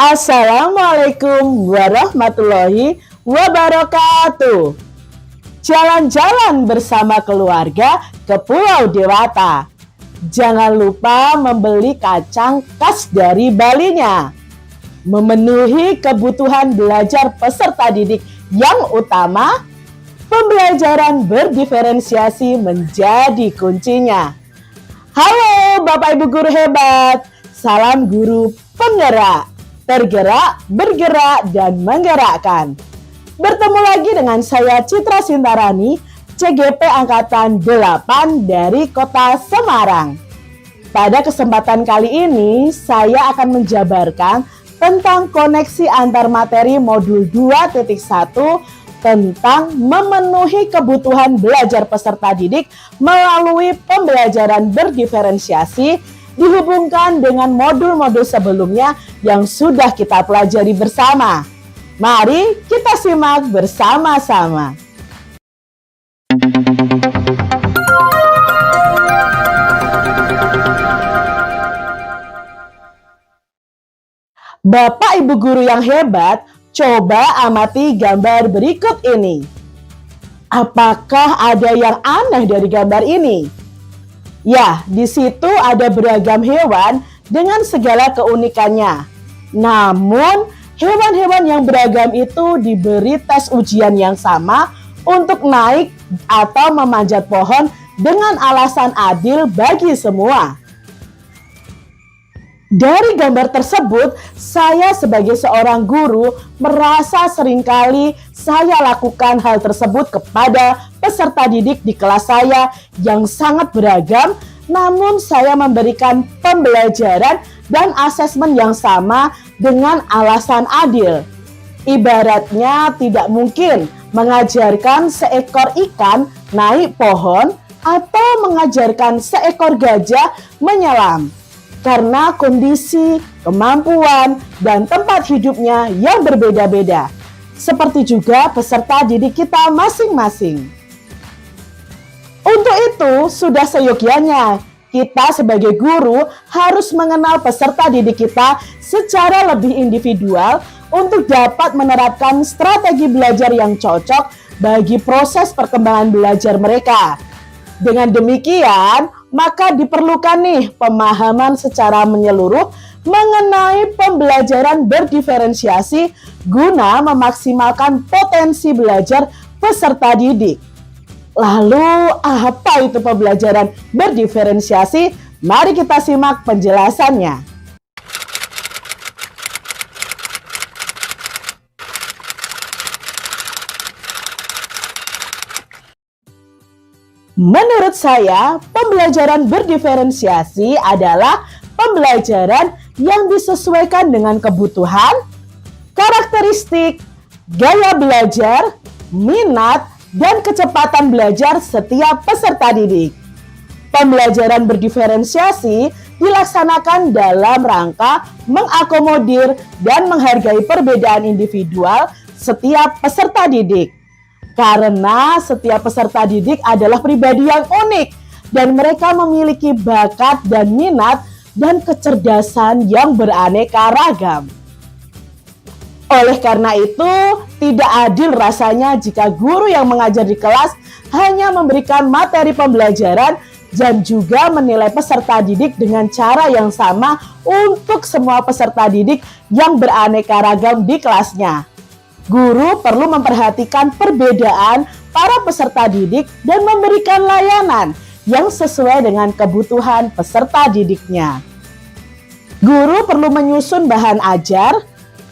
Assalamualaikum warahmatullahi wabarakatuh. Jalan-jalan bersama keluarga ke Pulau Dewata. Jangan lupa membeli kacang khas dari Balinya. Memenuhi kebutuhan belajar peserta didik yang utama, pembelajaran berdiferensiasi menjadi kuncinya. Halo Bapak Ibu guru hebat, salam guru penggerak. Tergerak, bergerak, dan menggerakkan. Bertemu lagi dengan saya Citra Sintarani, CGP Angkatan 8 dari Kota Semarang. Pada kesempatan kali ini, saya akan menjabarkan tentang koneksi antar materi modul 2.1 tentang memenuhi kebutuhan belajar peserta didik melalui pembelajaran berdiferensiasi dihubungkan dengan modul-modul sebelumnya yang sudah kita pelajari bersama. Mari kita simak bersama-sama. Bapak Ibu guru yang hebat, coba amati gambar berikut ini. Apakah ada yang aneh dari gambar ini? Ya, di situ ada beragam hewan dengan segala keunikannya. Namun, hewan-hewan yang beragam itu diberi tes ujian yang sama untuk naik atau memanjat pohon dengan alasan adil bagi semua. Dari gambar tersebut, saya sebagai seorang guru merasa seringkali saya lakukan hal tersebut kepada peserta didik di kelas saya yang sangat beragam, namun saya memberikan pembelajaran dan asesmen yang sama dengan alasan adil. Ibaratnya tidak mungkin mengajarkan seekor ikan naik pohon atau mengajarkan seekor gajah menyelam. Karena kondisi, kemampuan, dan tempat hidupnya yang berbeda-beda. Seperti juga peserta didik kita masing-masing. Untuk itu, sudah seyogyanya kita sebagai guru harus mengenal peserta didik kita secara lebih individual untuk dapat menerapkan strategi belajar yang cocok bagi proses perkembangan belajar mereka. Dengan demikian, maka diperlukan nih pemahaman secara menyeluruh mengenai pembelajaran berdiferensiasi guna memaksimalkan potensi belajar peserta didik. Lalu, apa itu pembelajaran berdiferensiasi? Mari kita simak penjelasannya. Menurut saya, pembelajaran berdiferensiasi adalah pembelajaran yang disesuaikan dengan kebutuhan, karakteristik, gaya belajar, minat, dan kecepatan belajar setiap peserta didik. Pembelajaran berdiferensiasi dilaksanakan dalam rangka mengakomodir dan menghargai perbedaan individual setiap peserta didik. Karena setiap peserta didik adalah pribadi yang unik dan mereka memiliki bakat dan minat dan kecerdasan yang beraneka ragam. Oleh karena itu, tidak adil rasanya jika guru yang mengajar di kelas hanya memberikan materi pembelajaran dan juga menilai peserta didik dengan cara yang sama untuk semua peserta didik yang beraneka ragam di kelasnya. Guru perlu memperhatikan perbedaan para peserta didik dan memberikan layanan yang sesuai dengan kebutuhan peserta didiknya. Guru perlu menyusun bahan ajar,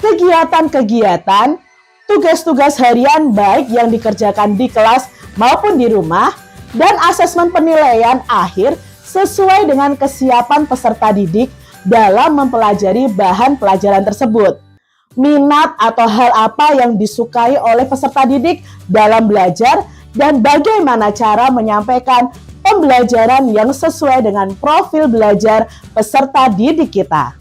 kegiatan-kegiatan, tugas-tugas harian baik yang dikerjakan di kelas maupun di rumah, dan asesmen penilaian akhir sesuai dengan kesiapan peserta didik dalam mempelajari bahan pelajaran tersebut. Minat atau hal apa yang disukai oleh peserta didik dalam belajar dan bagaimana cara menyampaikan pembelajaran yang sesuai dengan profil belajar peserta didik kita.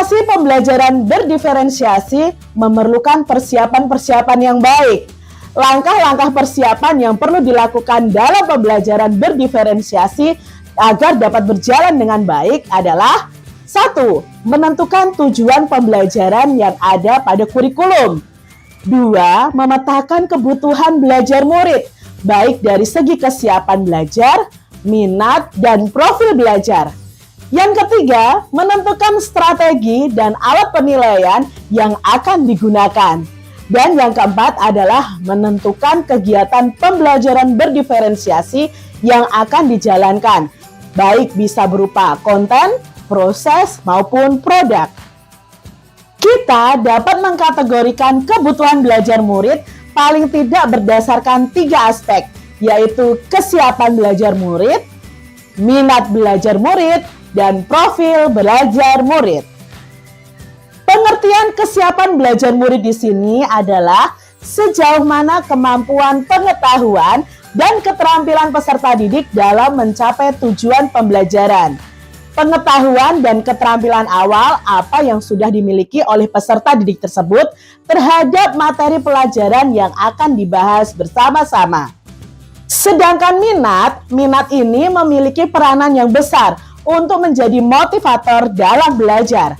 Situasi pembelajaran berdiferensiasi memerlukan persiapan-persiapan yang baik. Langkah-langkah persiapan yang perlu dilakukan dalam pembelajaran berdiferensiasi agar dapat berjalan dengan baik adalah 1. Menentukan tujuan pembelajaran yang ada pada kurikulum. 2. Memetakan kebutuhan belajar murid, baik dari segi kesiapan belajar, minat, dan profil belajar. Yang ketiga, menentukan strategi dan alat penilaian yang akan digunakan. Dan yang keempat adalah menentukan kegiatan pembelajaran berdiferensiasi yang akan dijalankan, baik bisa berupa konten, proses, maupun produk. Kita dapat mengkategorikan kebutuhan belajar murid paling tidak berdasarkan 3 aspek, yaitu kesiapan belajar murid, minat belajar murid, dan profil belajar murid. Pengertian kesiapan belajar murid di sini adalah sejauh mana kemampuan pengetahuan dan keterampilan peserta didik dalam mencapai tujuan pembelajaran. Pengetahuan dan keterampilan awal apa yang sudah dimiliki oleh peserta didik tersebut terhadap materi pelajaran yang akan dibahas bersama-sama. Sedangkan minat ini memiliki peranan yang besar untuk menjadi motivator dalam belajar.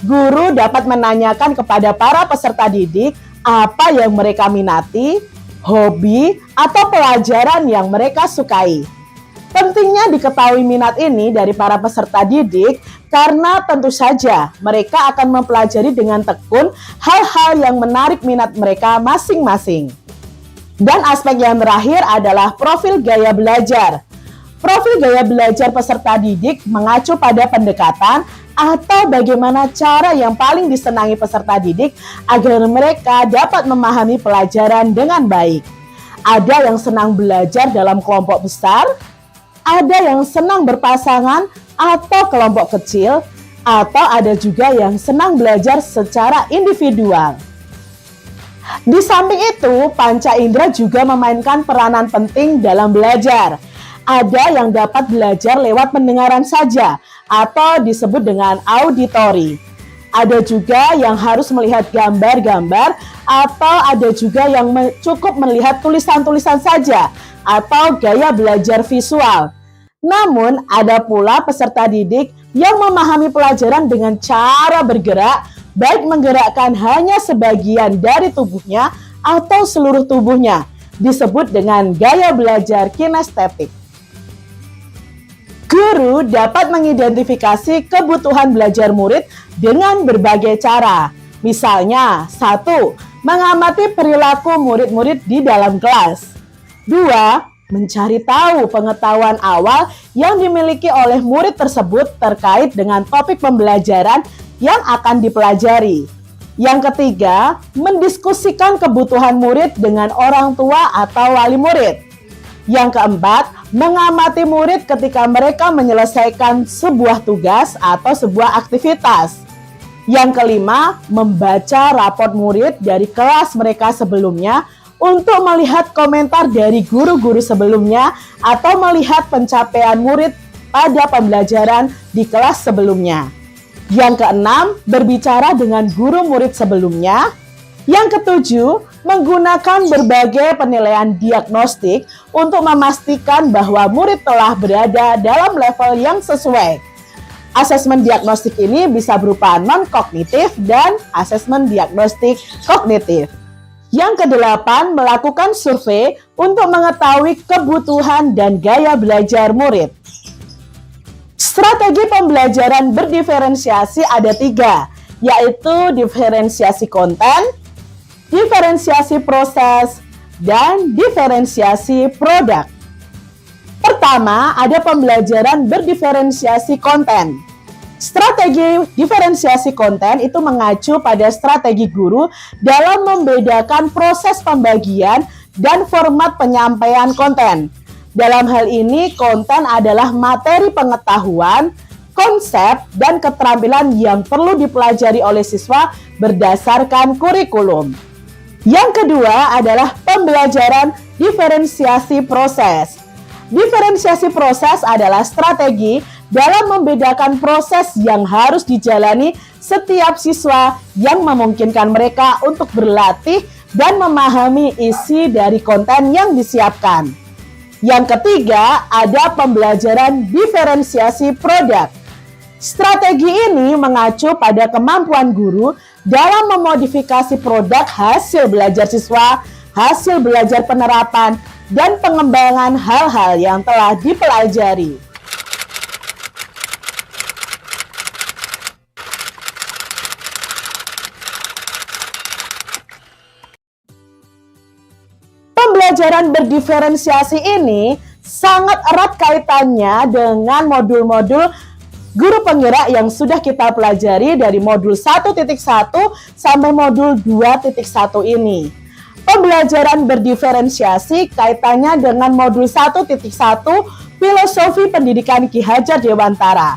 Guru dapat menanyakan kepada para peserta didik apa yang mereka minati, hobi, atau pelajaran yang mereka sukai. Pentingnya diketahui minat ini dari para peserta didik karena tentu saja mereka akan mempelajari dengan tekun hal-hal yang menarik minat mereka masing-masing. Dan aspek yang terakhir adalah profil gaya belajar. Profil gaya belajar peserta didik mengacu pada pendekatan atau bagaimana cara yang paling disenangi peserta didik agar mereka dapat memahami pelajaran dengan baik. Ada yang senang belajar dalam kelompok besar, ada yang senang berpasangan atau kelompok kecil, atau ada juga yang senang belajar secara individual. Di samping itu, panca indera juga memainkan peranan penting dalam belajar. Ada yang dapat belajar lewat pendengaran saja atau disebut dengan auditori. Ada juga yang harus melihat gambar-gambar atau ada juga yang cukup melihat tulisan-tulisan saja atau gaya belajar visual. Namun ada pula peserta didik yang memahami pelajaran dengan cara bergerak, baik menggerakkan hanya sebagian dari tubuhnya atau seluruh tubuhnya, disebut dengan gaya belajar kinestetik. Guru dapat mengidentifikasi kebutuhan belajar murid dengan berbagai cara. Misalnya, 1. Mengamati perilaku murid-murid di dalam kelas. 2. Mencari tahu pengetahuan awal yang dimiliki oleh murid tersebut terkait dengan topik pembelajaran yang akan dipelajari. Yang ketiga, mendiskusikan kebutuhan murid dengan orang tua atau wali murid. Yang keempat, mengamati murid ketika mereka menyelesaikan sebuah tugas atau sebuah aktivitas. Yang kelima, membaca raport murid dari kelas mereka sebelumnya untuk melihat komentar dari guru-guru sebelumnya atau melihat pencapaian murid pada pembelajaran di kelas sebelumnya. Yang keenam, berbicara dengan guru murid sebelumnya. Yang ketujuh, menggunakan berbagai penilaian diagnostik untuk memastikan bahwa murid telah berada dalam level yang sesuai. Asesmen diagnostik ini bisa berupa non-kognitif dan asesmen diagnostik kognitif. Yang kedelapan, melakukan survei untuk mengetahui kebutuhan dan gaya belajar murid. Strategi pembelajaran berdiferensiasi ada 3, yaitu diferensiasi konten, diferensiasi proses, dan diferensiasi produk. Pertama, ada pembelajaran berdiferensiasi konten. Strategi diferensiasi konten itu mengacu pada strategi guru dalam membedakan proses pembagian dan format penyampaian konten. Dalam hal ini, konten adalah materi pengetahuan, konsep, dan keterampilan yang perlu dipelajari oleh siswa berdasarkan kurikulum. Yang kedua adalah pembelajaran diferensiasi proses. Diferensiasi proses adalah strategi dalam membedakan proses yang harus dijalani setiap siswa yang memungkinkan mereka untuk berlatih dan memahami isi dari konten yang disiapkan. Yang ketiga, ada pembelajaran diferensiasi produk. Strategi ini mengacu pada kemampuan guru dalam memodifikasi produk hasil belajar siswa, hasil belajar penerapan, dan pengembangan hal-hal yang telah dipelajari. Pembelajaran berdiferensiasi ini sangat erat kaitannya dengan modul-modul guru penggerak yang sudah kita pelajari dari modul 1.1 sampai modul 2.1 ini. Pembelajaran berdiferensiasi kaitannya dengan modul 1.1 Filosofi Pendidikan Ki Hajar Dewantara.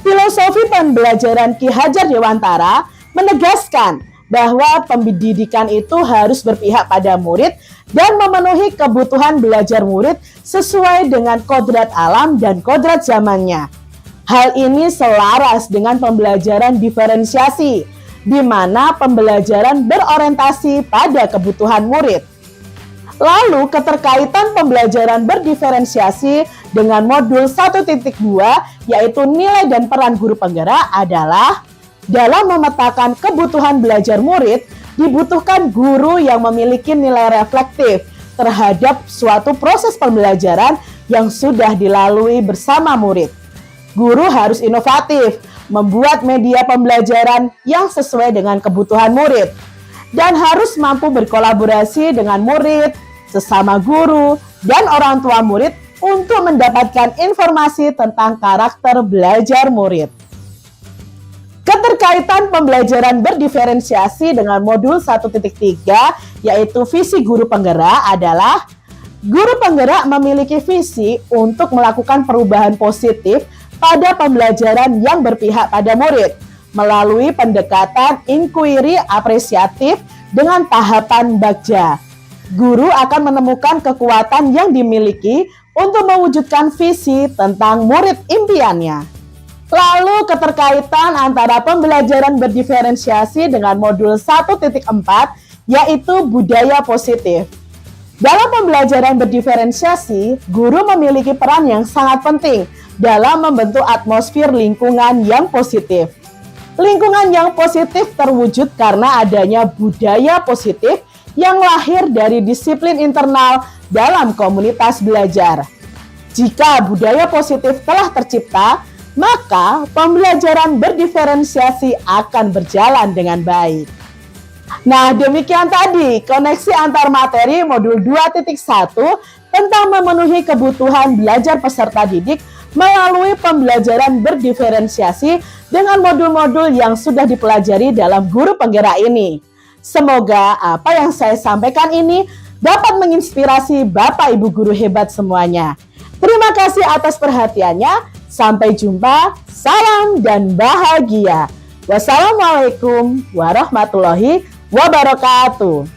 Filosofi pembelajaran Ki Hajar Dewantara menegaskan bahwa pendidikan itu harus berpihak pada murid dan memenuhi kebutuhan belajar murid sesuai dengan kodrat alam dan kodrat zamannya. Hal ini selaras dengan pembelajaran diferensiasi, di mana pembelajaran berorientasi pada kebutuhan murid. Lalu, keterkaitan pembelajaran berdiferensiasi dengan modul 1.2, yaitu nilai dan peran guru penggerak adalah dalam memetakan kebutuhan belajar murid, dibutuhkan guru yang memiliki nilai reflektif terhadap suatu proses pembelajaran yang sudah dilalui bersama murid. Guru harus inovatif, membuat media pembelajaran yang sesuai dengan kebutuhan murid, dan harus mampu berkolaborasi dengan murid, sesama guru, dan orang tua murid untuk mendapatkan informasi tentang karakter belajar murid. Keterkaitan pembelajaran berdiferensiasi dengan modul 1.3, yaitu visi guru penggerak adalah guru penggerak memiliki visi untuk melakukan perubahan positif pada pembelajaran yang berpihak pada murid melalui pendekatan inquiry apresiatif dengan tahapan bagja. Guru akan menemukan kekuatan yang dimiliki untuk mewujudkan visi tentang murid impiannya. Lalu keterkaitan antara pembelajaran berdiferensiasi dengan modul 1.4, yaitu budaya positif. Dalam pembelajaran berdiferensiasi, guru memiliki peran yang sangat penting dalam membentuk atmosfer lingkungan yang positif. Lingkungan yang positif terwujud karena adanya budaya positif yang lahir dari disiplin internal dalam komunitas belajar. Jika budaya positif telah tercipta, maka pembelajaran berdiferensiasi akan berjalan dengan baik. Nah, demikian tadi koneksi antar materi modul 2.1 tentang memenuhi kebutuhan belajar peserta didik melalui pembelajaran berdiferensiasi dengan modul-modul yang sudah dipelajari dalam guru penggerak ini. Semoga apa yang saya sampaikan ini dapat menginspirasi Bapak Ibu guru hebat semuanya. Terima kasih atas perhatiannya. Sampai jumpa, salam dan bahagia. Wassalamualaikum warahmatullahi wabarakatuh.